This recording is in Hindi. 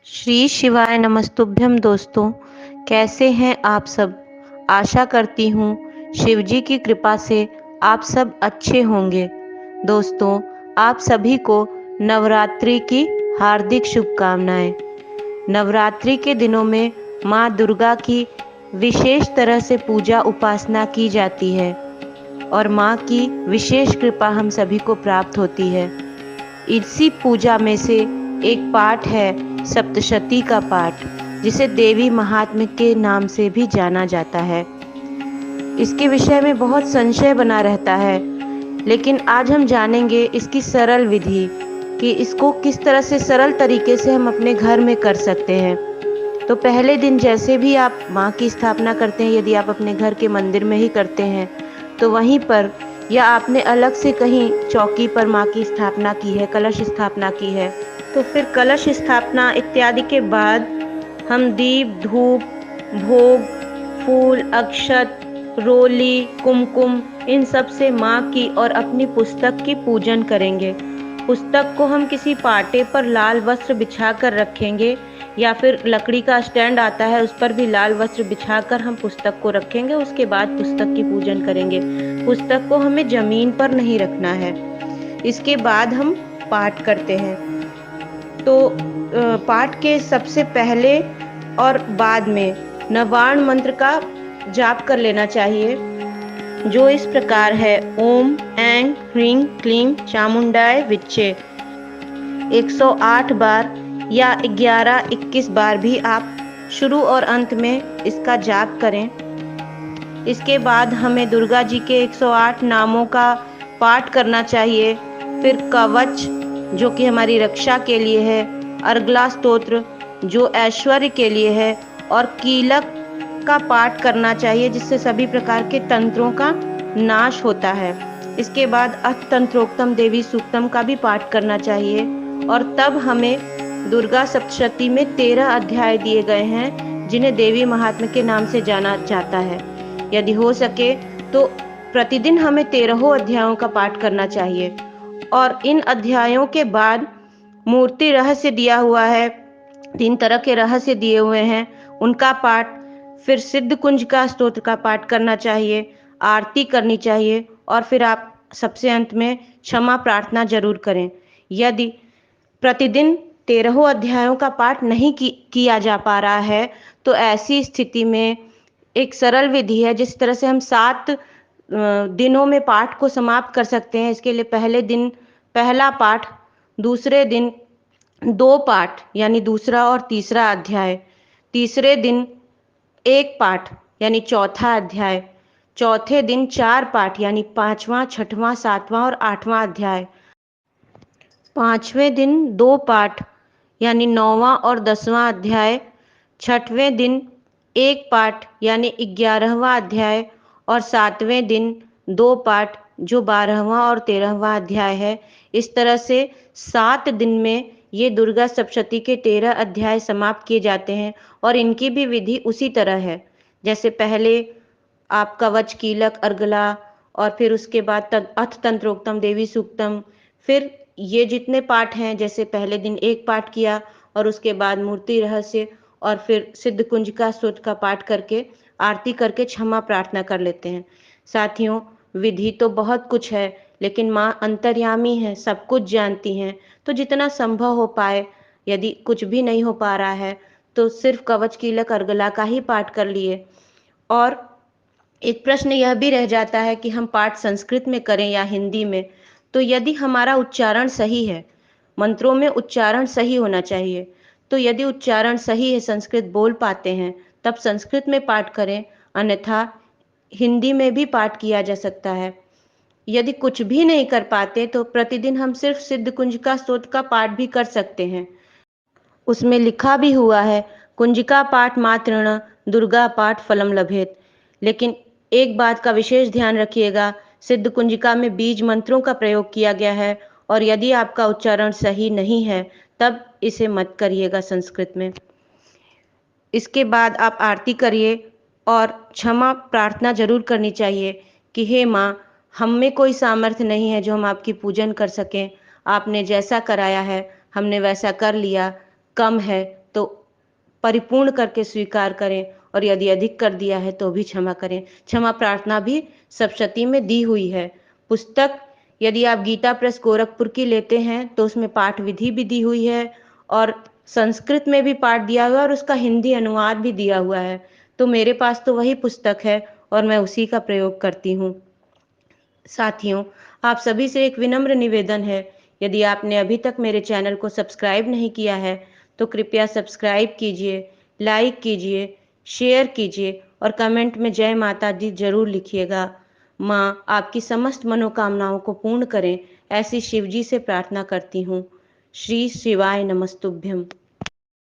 श्री शिवाय नमस्तुभ्यम दोस्तों, कैसे हैं आप सब। आशा करती हूँ शिव जी की कृपा से आप सब अच्छे होंगे। दोस्तों, आप सभी को नवरात्रि की हार्दिक शुभकामनाएं। नवरात्रि के दिनों में माँ दुर्गा की विशेष तरह से पूजा उपासना की जाती है और माँ की विशेष कृपा हम सभी को प्राप्त होती है। इसी पूजा में से एक पाठ है सप्तशती का पाठ, जिसे देवी महात्म्य के नाम से भी जाना जाता है। इसके विषय में बहुत संशय बना रहता है, लेकिन आज हम जानेंगे इसकी सरल विधि कि इसको किस तरह से सरल तरीके से हम अपने घर में कर सकते हैं। तो पहले दिन जैसे भी आप माँ की स्थापना करते हैं, यदि आप अपने घर के मंदिर में ही करते हैं तो वहीं पर, या आपने अलग से कहीं चौकी पर माँ की स्थापना की है, कलश स्थापना की है, तो फिर कलश स्थापना इत्यादि के बाद हम दीप, धूप, भोग, फूल, अक्षत, रोली, कुमकुम, इन सब से माँ की और अपनी पुस्तक की पूजन करेंगे। पुस्तक को हम किसी पाटे पर लाल वस्त्र बिछाकर रखेंगे, या फिर लकड़ी का स्टैंड आता है उस पर भी लाल वस्त्र बिछाकर हम पुस्तक को रखेंगे। उसके बाद पुस्तक की पूजन करेंगे। पुस्तक को हमें जमीन पर नहीं रखना है। इसके बाद हम पाठ करते हैं। तो पाठ के सबसे पहले और बाद में नवार्ण मंत्र का जाप कर लेना चाहिए, जो इस प्रकार है: ओम ऐं ह्रीं क्लीं चामुंडाय विच्चे। 108 बार या 11-21 बार भी आप शुरू और अंत में इसका जाप करें। इसके बाद हमें दुर्गा जी के 108 नामों का पाठ करना चाहिए। फिर कवच, जो कि हमारी रक्षा के लिए है, अर्गला स्तोत्र, जो ऐश्वर्य के लिए है, और कीलक का पाठ करना चाहिए, जिससे सभी प्रकार के तंत्रों का नाश होता है। इसके बाद अष्टतंत्रोक्तम देवी सूक्तम का भी पाठ करना चाहिए। और तब हमें दुर्गा सप्तशती में 13 अध्याय दिए गए हैं, जिन्हें देवी महात्म्य के नाम से जाना जाता है। यदि हो सके तो प्रतिदिन हमें 13 अध्यायों का पाठ करना चाहिए। और इन अध्यायों के बाद मूर्ति रहस्य दिया हुआ है, 3 तरह के रहस्य दिए हुए हैं, उनका पाठ, फिर सिद्ध कुंज का स्तोत्र का पाठ करना चाहिए, आरती करनी चाहिए, और फिर आप सबसे अंत में क्षमा प्रार्थना जरूर करें। यदि प्रतिदिन 13 अध्यायों का पाठ नहीं किया जा पा रहा है, तो ऐसी स्थिति में एक सरल विधि है जिस तरह से हम 7 दिनों में पाठ को समाप्त कर सकते हैं। इसके लिए पहले दिन पहला पाठ, दूसरे दिन 2 पाठ यानी दूसरा और तीसरा अध्याय, तीसरे दिन 1 पाठ यानी चौथा अध्याय, चौथे दिन 4 पाठ यानी 5वां, 6वां, 7वां और 8वां अध्याय, 5वें दिन 2 पाठ यानी 9वां और 10वां अध्याय, 6वें दिन 1 पाठ यानी 11वां अध्याय, और 7वें दिन 2 पाठ जो 12वां और 13वां अध्याय है। इस तरह से 7 दिन में ये दुर्गा सप्तशती के 13 अध्याय समाप्त किए जाते हैं। और इनकी भी विधि उसी तरह है, जैसे पहले आप कवच, कीलक, अर्गला, और फिर उसके बाद अथ तंत्रोक्तम, देवी सूक्तम, फिर ये जितने पाठ हैं, जैसे पहले दिन 1 पाठ किया और उसके बाद मूर्ति रहस्य, और फिर सिद्ध कुंज का स्तोत्र का पाठ करके आरती करके क्षमा प्रार्थना कर लेते हैं। साथियों, विधि तो बहुत कुछ है, लेकिन माँ अंतर्यामी है, सब कुछ जानती हैं। तो जितना संभव हो पाए, यदि कुछ भी नहीं हो पा रहा है तो सिर्फ कवच, कीलक, अर्गला का ही पाठ कर लिए। और एक प्रश्न यह भी रह जाता है कि हम पाठ संस्कृत में करें या हिंदी में। तो यदि हमारा उच्चारण सही है, मंत्रों में उच्चारण सही होना चाहिए, तो यदि उच्चारण सही है, संस्कृत बोल पाते हैं, तब संस्कृत में पाठ करें, अन्यथा हिंदी में भी पाठ किया जा सकता है। यदि कुछ भी नहीं कर पाते तो प्रतिदिन हम सिर्फ सिद्ध कुंज का स्तोत्र का पाठ भी कर सकते हैं। उसमें लिखा भी हुआ है, कुंजिका पाठ मात्रेण दुर्गा पाठ फलम लभेत। लेकिन एक बात का विशेष ध्यान रखिएगा, सिद्ध कुंजिका में बीज मंत्रों का प्रयोग किया गया है, और यदि आपका उच्चारण सही नहीं है तब इसे मत करिएगा संस्कृत में। इसके बाद आप आरती करिए और क्षमा प्रार्थना जरूर करनी चाहिए कि हे माँ, हम में कोई सामर्थ्य नहीं है जो हम आपकी पूजन कर सकें। आपने जैसा कराया है हमने वैसा कर लिया, कम है तो परिपूर्ण करके स्वीकार करें, और यदि अधिक कर दिया है तो भी क्षमा करें। क्षमा प्रार्थना भी सप्तशती में दी हुई है। पुस्तक यदि आप गीता प्रेस गोरखपुर की लेते हैं तो उसमें पाठ विधि भी दी हुई है, और संस्कृत में भी पाठ दिया हुआ है, और उसका हिंदी अनुवाद भी दिया हुआ है। तो मेरे पास तो वही पुस्तक है और मैं उसी का प्रयोग करती हूँ। साथियों, आप सभी से एक विनम्र निवेदन है, यदि आपने अभी तक मेरे चैनल को सब्सक्राइब नहीं किया है तो कृपया सब्सक्राइब कीजिए, लाइक कीजिए, शेयर कीजिए और कमेंट में जय माता दी जरूर लिखिएगा। माँ आपकी समस्त मनोकामनाओं को पूर्ण करें, ऐसी शिवजी से प्रार्थना करती हूँ। श्री शिवाय नमस्तुभ्यम।